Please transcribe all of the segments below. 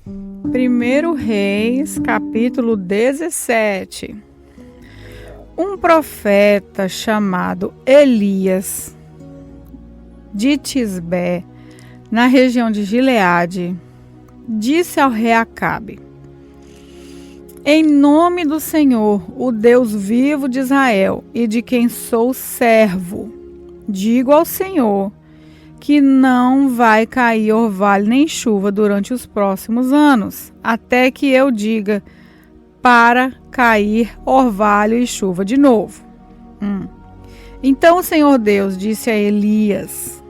1 Reis, capítulo 17. Um profeta chamado Elias, de Tisbé, na região de Gileade, disse ao rei Acabe: Em nome do Senhor, o Deus vivo de Israel, e de quem sou servo, digo ao Senhor que não vai cair orvalho nem chuva durante os próximos anos, até que eu diga para cair orvalho e chuva de novo. Então o Senhor Deus disse a Elias: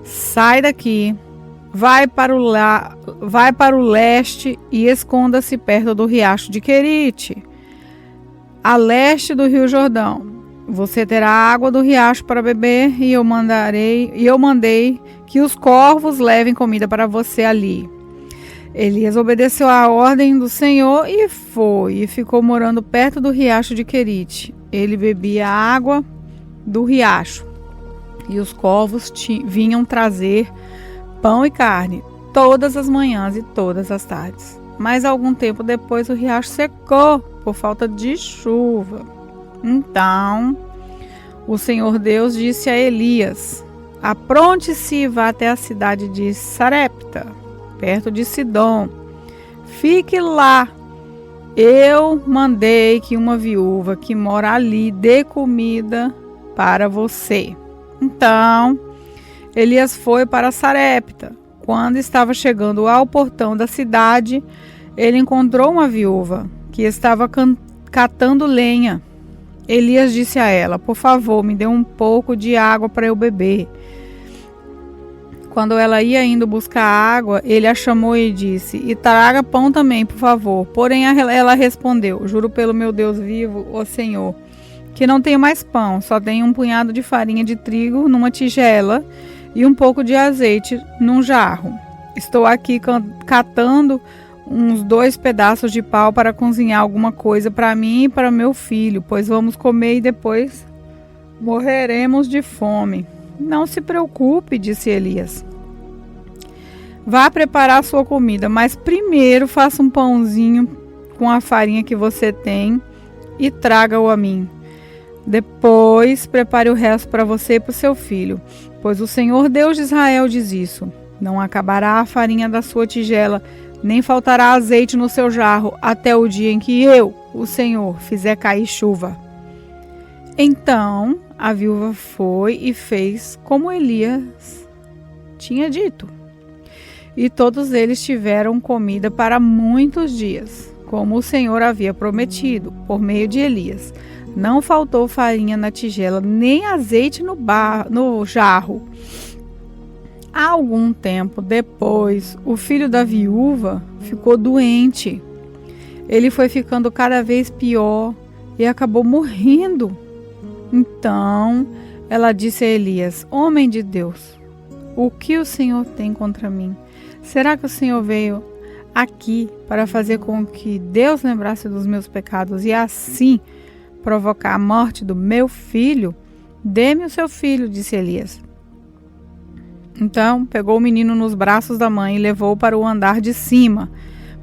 Sai daqui, vai para o leste e esconda-se perto do riacho de Querite, a leste do rio Jordão. Você terá água do riacho para beber, e eu mandei que os corvos levem comida para você ali. Elias obedeceu à ordem do Senhor e ficou morando perto do riacho de Querite. Ele bebia a água do riacho, e os corvos vinham trazer pão e carne todas as manhãs e todas as tardes. Mas algum tempo depois o riacho secou por falta de chuva. Então, o Senhor Deus disse a Elias: Apronte-se e vá até a cidade de Sarepta, perto de Sidom. Fique lá. Eu mandei que uma viúva que mora ali dê comida para você. Então, Elias foi para Sarepta. Quando estava chegando ao portão da cidade, ele encontrou uma viúva que estava catando lenha. Elias disse a ela: Por favor, me dê um pouco de água para eu beber. Quando ela ia indo buscar água, ele a chamou e disse: E traga pão também, por favor. Porém, ela respondeu: Juro pelo meu Deus vivo, ó Senhor, que não tenho mais pão, só tenho um punhado de farinha de trigo numa tigela e um pouco de azeite num jarro. Estou aqui catando uns 2 pedaços de pau para cozinhar alguma coisa para mim e para meu filho, pois vamos comer e depois morreremos de fome. Não se preocupe, disse Elias. Vá preparar sua comida, mas primeiro faça um pãozinho com a farinha que você tem e traga-o a mim. Depois prepare o resto para você e para o seu filho, pois o Senhor Deus de Israel diz isso: Não acabará a farinha da sua tigela, nem faltará azeite no seu jarro, até o dia em que eu, o Senhor, fizer cair chuva. Então a viúva foi e fez como Elias tinha dito. E todos eles tiveram comida para muitos dias, como o Senhor havia prometido, por meio de Elias. Não faltou farinha na tigela, nem azeite no jarro. Algum tempo depois, o filho da viúva ficou doente. Ele foi ficando cada vez pior e acabou morrendo. Então, ela disse a Elias: Homem de Deus, o que o Senhor tem contra mim? Será que o Senhor veio aqui para fazer com que Deus lembrasse dos meus pecados e assim provocar a morte do meu filho? Dê-me o seu filho, disse Elias. Então, pegou o menino nos braços da mãe e levou-o para o andar de cima,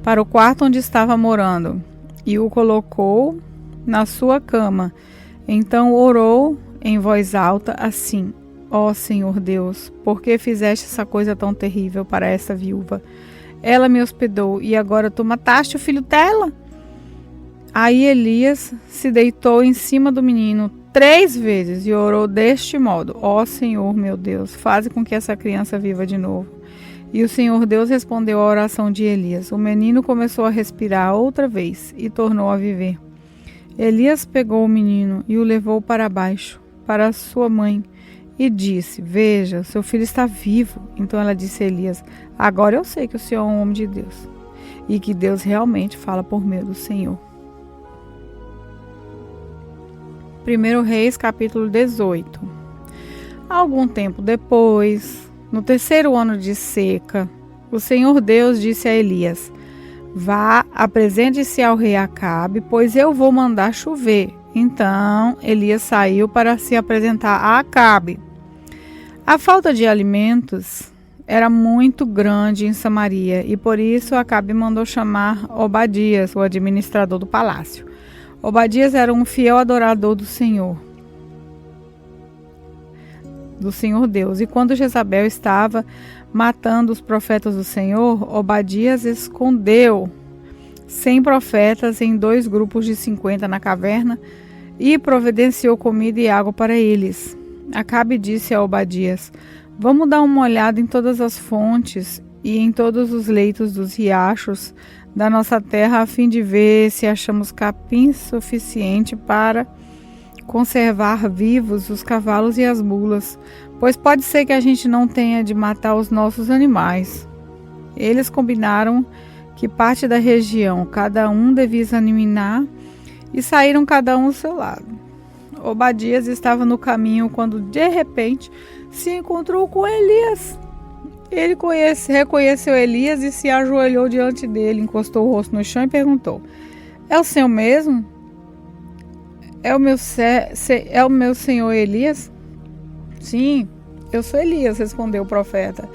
para o quarto onde estava morando, e o colocou na sua cama. Então orou em voz alta assim: Ó Senhor Deus, por que fizeste essa coisa tão terrível para essa viúva? Ela me hospedou e agora tu mataste o filho dela? Aí Elias se deitou em cima do menino 3 vezes e orou deste modo: Ó Senhor meu Deus, faze com que essa criança viva de novo. E o Senhor Deus respondeu à oração de Elias. O menino começou a respirar outra vez e tornou a viver. Elias pegou o menino e o levou para baixo, para sua mãe, e disse: Veja, seu filho está vivo. Então ela disse a Elias: Agora eu sei que o Senhor é um homem de Deus, e que Deus realmente fala por meio do Senhor. 1 Reis, capítulo 18. Algum tempo depois, no 3º ano de seca, o Senhor Deus disse a Elias: Vá, apresente-se ao rei Acabe, pois eu vou mandar chover. Então Elias saiu para se apresentar a Acabe. A falta de alimentos era muito grande em Samaria, e por isso Acabe mandou chamar Obadias, o administrador do palácio. Obadias era um fiel adorador do Senhor Deus. E quando Jezabel estava matando os profetas do Senhor, Obadias escondeu 100 profetas em 2 grupos de 50 na caverna e providenciou comida e água para eles. Acabe disse a Obadias: vamos dar uma olhada em todas as fontes e em todos os leitos dos riachos da nossa terra, a fim de ver se achamos capim suficiente para conservar vivos os cavalos e as mulas, pois pode ser que a gente não tenha de matar os nossos animais. Eles combinaram que parte da região cada um devia examinar e saíram cada um ao seu lado. Obadias estava no caminho quando de repente se encontrou com Elias. Ele reconheceu Elias e se ajoelhou diante dele, encostou o rosto no chão e perguntou: é o Senhor mesmo? É o meu senhor Elias? Sim, eu sou Elias, respondeu o profeta.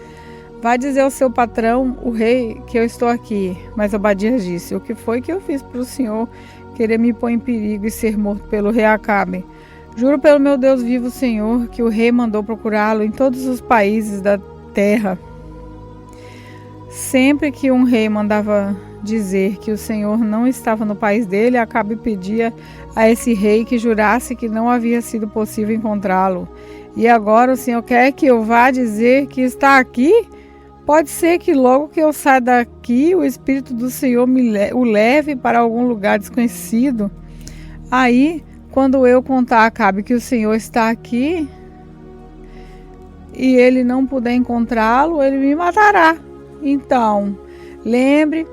Vai dizer ao seu patrão, o rei, que eu estou aqui. Mas Obadias disse: o que foi que eu fiz para o senhor querer me pôr em perigo e ser morto pelo rei Acabe? Juro pelo meu Deus vivo, Senhor, que o rei mandou procurá-lo em todos os países da terra. Sempre que um rei mandava dizer que o Senhor não estava no país dele, Acabe pedia a esse rei que jurasse que não havia sido possível encontrá-lo. E agora o Senhor quer que eu vá dizer que está aqui? Pode ser que logo que eu saia daqui, o Espírito do Senhor o leve para algum lugar desconhecido. Aí, quando eu contar a Acabe que o Senhor está aqui e ele não puder encontrá-lo, ele me matará. Então, lembre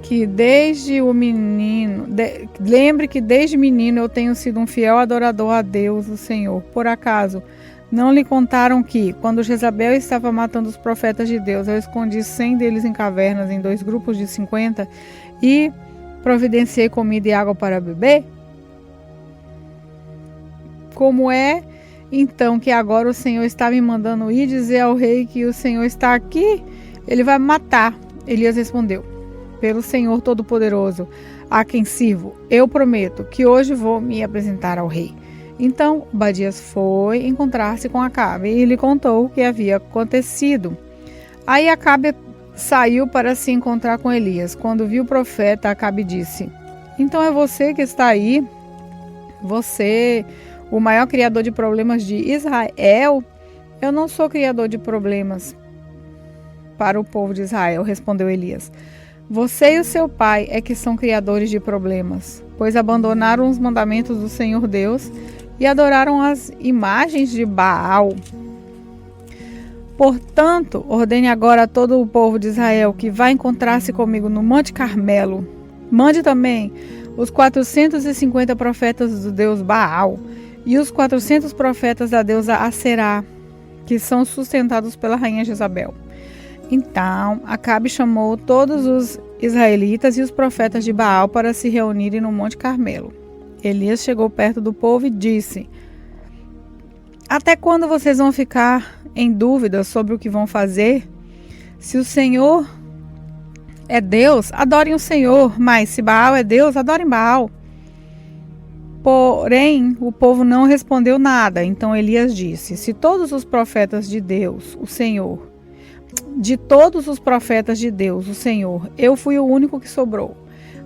que desde menino eu tenho sido um fiel adorador a Deus, o Senhor. Por acaso não lhe contaram que, quando Jezabel estava matando os profetas de Deus, eu escondi 100 deles em cavernas em 2 grupos de 50 e providenciei comida e água para beber? Como é, então, que agora o Senhor está me mandando ir dizer ao rei que o Senhor está aqui? Ele vai me matar. Elias respondeu: pelo Senhor Todo-Poderoso, a quem sirvo, eu prometo que hoje vou me apresentar ao rei. Então Obadias foi encontrar-se com Acabe e lhe contou o que havia acontecido. Aí Acabe saiu para se encontrar com Elias. Quando viu o profeta, Acabe disse: então é você que está aí? Você, o maior criador de problemas de Israel? Eu não sou criador de problemas para o povo de Israel, respondeu Elias. Você e o seu pai é que são criadores de problemas, pois abandonaram os mandamentos do Senhor Deus e adoraram as imagens de Baal. Portanto, ordene agora a todo o povo de Israel que vá encontrar-se comigo no Monte Carmelo. Mande também os 450 profetas do deus Baal e os 400 profetas da deusa Aserá, que são sustentados pela rainha Jezabel. Então Acabe chamou todos os israelitas e os profetas de Baal para se reunirem no Monte Carmelo. Elias chegou perto do povo e disse: até quando vocês vão ficar em dúvida sobre o que vão fazer? Se o Senhor é Deus, adorem o Senhor, mas se Baal é Deus, adorem Baal. Porém, o povo não respondeu nada. Então Elias disse: se todos os profetas de Deus, o Senhor, de todos os profetas de Deus, o Senhor, eu fui o único que sobrou.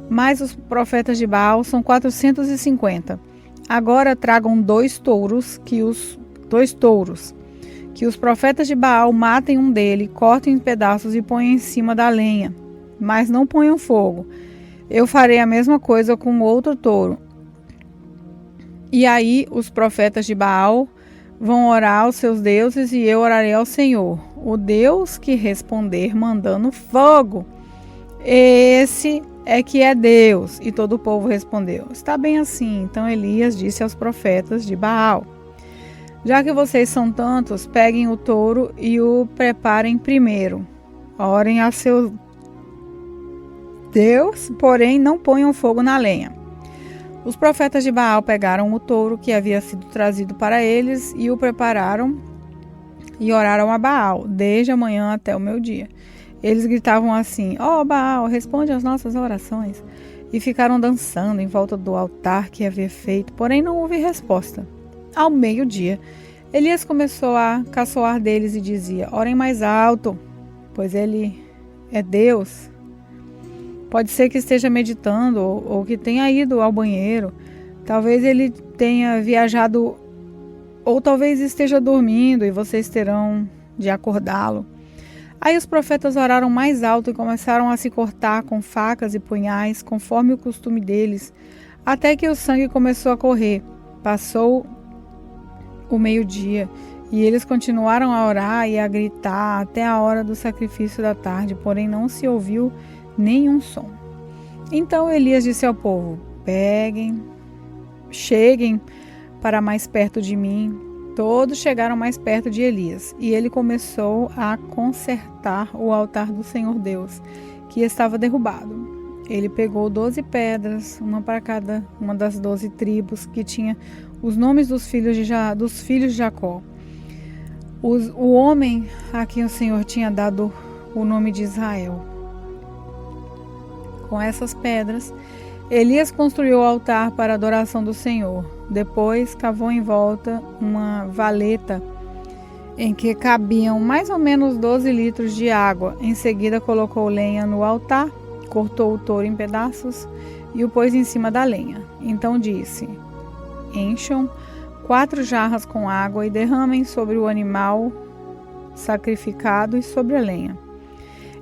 Mas os profetas de Baal são 450. Agora tragam 2 touros, que os profetas de Baal matem um dele, cortem em pedaços e ponham em cima da lenha. Mas não ponham fogo. Eu farei a mesma coisa com outro touro. E aí os profetas de Baal vão orar aos seus deuses e eu orarei ao Senhor, o Deus que responder mandando fogo. Esse é que é Deus. E todo o povo respondeu: está bem assim. Então Elias disse aos profetas de Baal: já que vocês são tantos, peguem o touro e o preparem primeiro. Orem a seu Deus, porém não ponham fogo na lenha. Os profetas de Baal pegaram o touro que havia sido trazido para eles e o prepararam e oraram a Baal, desde a manhã até o meio-dia. Eles gritavam assim: ó Baal, responde às nossas orações. E ficaram dançando em volta do altar que havia feito, porém não houve resposta. Ao meio-dia, Elias começou a caçoar deles e dizia: orem mais alto, pois ele é Deus. Pode ser que esteja meditando ou que tenha ido ao banheiro. Talvez ele tenha viajado ou talvez esteja dormindo e vocês terão de acordá-lo. Aí os profetas oraram mais alto e começaram a se cortar com facas e punhais, conforme o costume deles, até que o sangue começou a correr. Passou o meio-dia e eles continuaram a orar e a gritar até a hora do sacrifício da tarde, porém não se ouviu nenhum som. Então Elias disse ao povo: cheguem para mais perto de mim. Todos chegaram mais perto de Elias, e ele começou a consertar o altar do Senhor Deus, que estava derrubado. Ele pegou 12 pedras, uma para cada uma das 12 tribos, que tinha os nomes dos filhos de Jacó. O homem a quem o Senhor tinha dado o nome de Israel. Com essas pedras, Elias construiu o altar para a adoração do Senhor. Depois cavou em volta uma valeta em que cabiam mais ou menos 12 litros de água. Em seguida colocou lenha no altar, cortou o touro em pedaços e o pôs em cima da lenha. Então disse: encham 4 jarras com água e derramem sobre o animal sacrificado e sobre a lenha.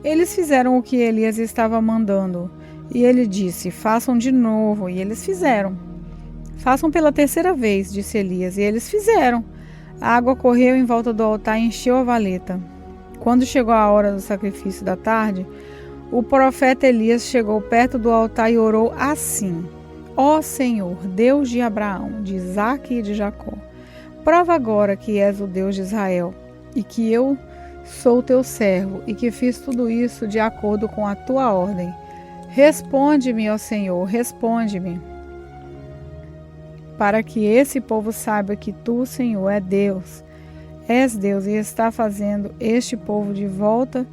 Eles fizeram o que Elias estava mandando. E ele disse: façam de novo. E eles fizeram. Façam pela terceira vez, disse Elias. E eles fizeram. A água correu em volta do altar e encheu a valeta. Quando chegou a hora do sacrifício da tarde, o profeta Elias chegou perto do altar e orou assim: ó Senhor, Deus de Abraão, de Isaque e de Jacó, prova agora que és o Deus de Israel, e que eu sou teu servo, e que fiz tudo isso de acordo com a tua ordem. Responde-me, ó Senhor, responde-me, para que esse povo saiba que tu, Senhor, és Deus e está fazendo este povo de volta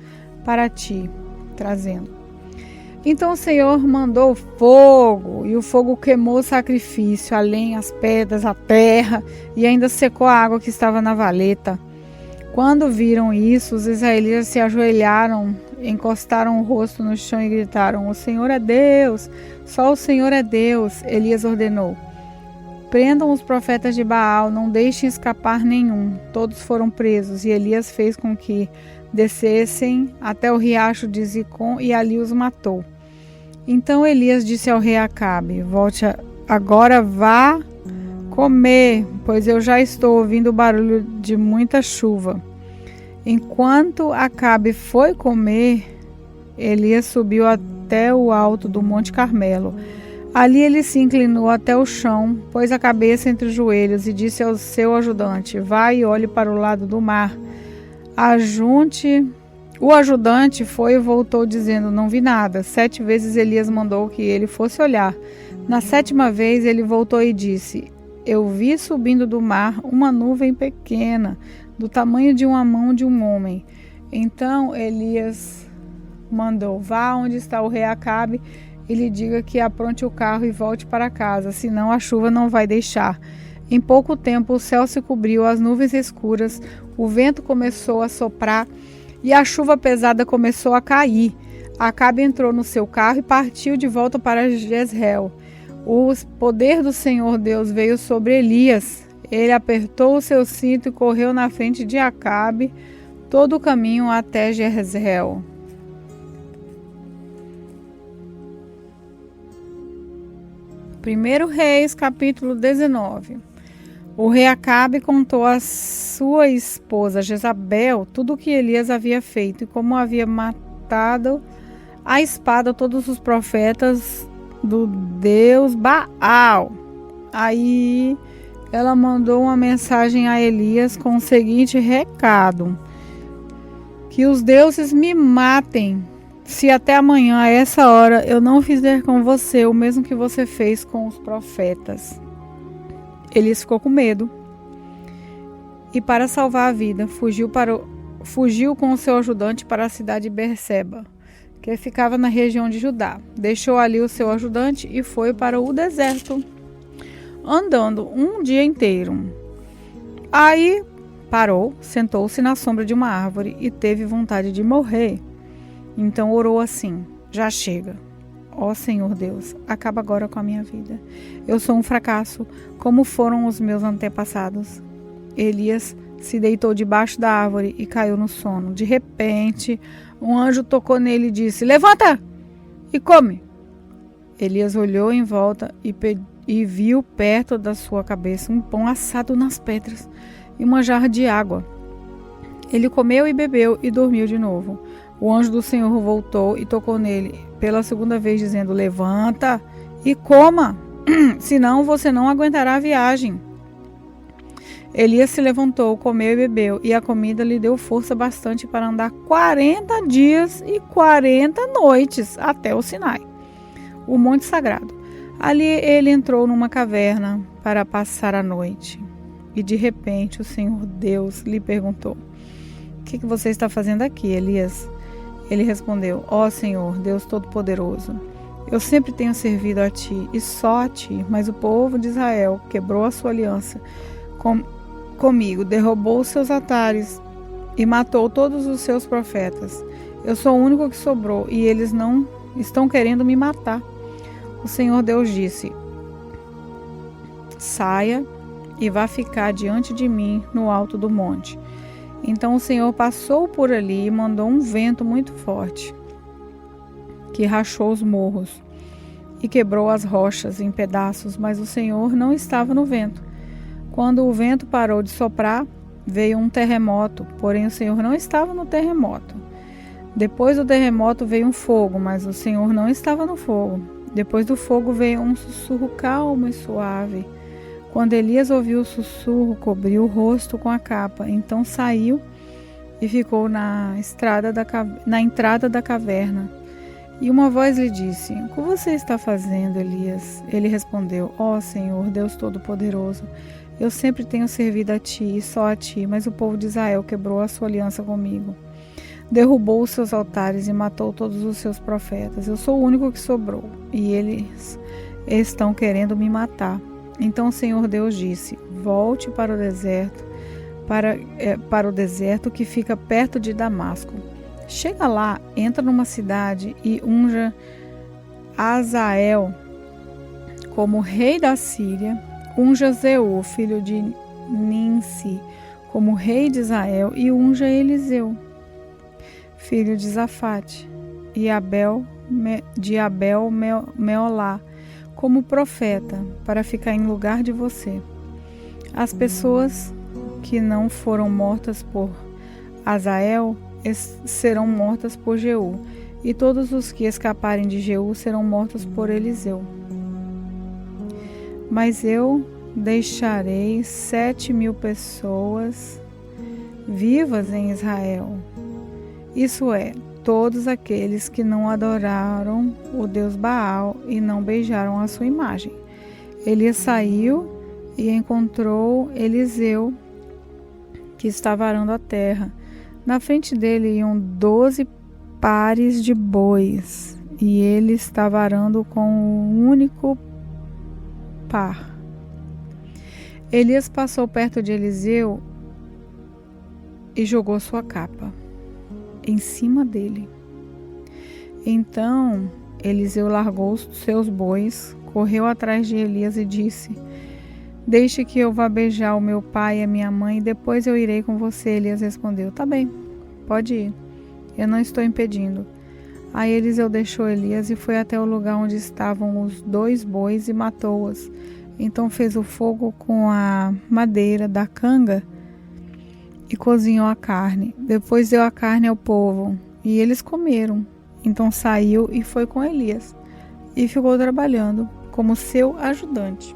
para ti, trazendo. Então o Senhor mandou fogo, e o fogo queimou o sacrifício, a lenha, as pedras, a terra, e ainda secou a água que estava na valeta. Quando viram isso, os israelitas se ajoelharam, encostaram o rosto no chão e gritaram: o Senhor é Deus, só o Senhor é Deus. Elias ordenou: prendam os profetas de Baal, não deixem escapar nenhum. Todos foram presos, e Elias fez com que descessem até o riacho de Zicom e ali os matou. Então Elias disse ao rei Acabe: volte agora, vá comer, pois eu já estou ouvindo o barulho de muita chuva. Enquanto Acabe foi comer, Elias subiu até o alto do Monte Carmelo. Ali ele se inclinou até o chão, pôs a cabeça entre os joelhos e disse ao seu ajudante: vai e olhe para o lado do mar. O ajudante foi e voltou dizendo: não vi nada. 7 vezes Elias mandou que ele fosse olhar. Na 7ª vez ele voltou e disse: eu vi subindo do mar uma nuvem pequena, do tamanho de uma mão de um homem. Então Elias mandou: vá onde está o rei Acabe e lhe diga que apronte o carro e volte para casa, senão a chuva não vai deixar. Em pouco tempo o céu se cobriu, as nuvens escuras, o vento começou a soprar e a chuva pesada começou a cair. Acabe entrou no seu carro e partiu de volta para Jezreel. O poder do Senhor Deus veio sobre Elias. Ele apertou o seu cinto e correu na frente de Acabe todo o caminho até Jezreel. Primeiro Reis, capítulo 19. O rei Acabe contou à sua esposa Jezabel tudo o que Elias havia feito e como havia matado à espada todos os profetas do Deus Baal. Aí ela mandou uma mensagem a Elias com o seguinte recado: que os deuses me matem se até amanhã, a essa hora, eu não fizer com você o mesmo que você fez com os profetas. Elias ficou com medo e para salvar a vida, fugiu com o seu ajudante para a cidade de Berseba, que ficava na região de Judá. Deixou ali o seu ajudante e foi para o deserto, andando um dia inteiro. Aí parou, sentou-se na sombra de uma árvore e teve vontade de morrer. Então orou assim: já chega. Ó Senhor Deus, acaba agora com a minha vida. Eu sou um fracasso, como foram os meus antepassados. Elias se deitou debaixo da árvore e caiu no sono. De repente, um anjo tocou nele e disse: levanta e come. Elias olhou em volta e viu perto da sua cabeça um pão assado nas pedras e uma jarra de água. Ele comeu e bebeu e dormiu de novo. O anjo do Senhor voltou e tocou nele pela segunda vez, dizendo: levanta e coma, senão você não aguentará a viagem. Elias se levantou, comeu e bebeu, e a comida lhe deu força bastante para andar 40 dias e 40 noites até o Sinai, o monte sagrado. Ali ele entrou numa caverna para passar a noite. E de repente o Senhor Deus lhe perguntou: o que você está fazendo aqui, Elias? Ele respondeu: ó Senhor, Deus Todo-Poderoso, eu sempre tenho servido a ti e só a ti, mas o povo de Israel quebrou a sua aliança comigo, derrubou os seus altares e matou todos os seus profetas. Eu sou o único que sobrou e eles não estão querendo me matar. O Senhor Deus disse: saia e vá ficar diante de mim no alto do monte. Então o Senhor passou por ali e mandou um vento muito forte, que rachou os morros e quebrou as rochas em pedaços, mas o Senhor não estava no vento. Quando o vento parou de soprar, veio um terremoto, porém o Senhor não estava no terremoto. Depois do terremoto veio um fogo, mas o Senhor não estava no fogo. Depois do fogo veio um sussurro calmo e suave. Quando Elias ouviu o sussurro, cobriu o rosto com a capa. Então saiu e ficou na entrada da caverna. E uma voz lhe disse: o que você está fazendo, Elias? Ele respondeu: ó Senhor, Deus Todo-Poderoso, eu sempre tenho servido a ti e só a ti, mas o povo de Israel quebrou a sua aliança comigo. Derrubou os seus altares e matou todos os seus profetas. Eu sou o único que sobrou e eles estão querendo me matar. Então o Senhor Deus disse: volte para o deserto, para o deserto que fica perto de Damasco. Chega lá, entra numa cidade e unja Azael como rei da Síria, unja Zeu, filho de Ninsi, como rei de Israel, e unja Eliseu, filho de Zafate, e Abel Meolá, como profeta, para ficar em lugar de você. As pessoas que não foram mortas por Azael serão mortas por Jeú, e todos os que escaparem de Jeú serão mortos por Eliseu. Mas eu deixarei 7.000 pessoas vivas em Israel, isso é, todos aqueles que não adoraram o Deus Baal e não beijaram a sua imagem. Elias saiu e encontrou Eliseu, que estava arando a terra. Na frente dele iam 12 pares de bois, e ele estava arando com um único par. Elias passou perto de Eliseu e jogou sua capa em cima dele. Então Eliseu largou os seus bois, correu atrás de Elias e disse: deixe que eu vá beijar o meu pai e a minha mãe, e depois eu irei com você. Elias respondeu: tá bem, pode ir, eu não estou impedindo. Aí Eliseu deixou Elias e foi até o lugar onde estavam os 2 bois e matou-os. Então fez o fogo com a madeira da canga e cozinhou a carne. Depois deu a carne ao povo e eles comeram. Então saiu e foi com Elias e ficou trabalhando como seu ajudante.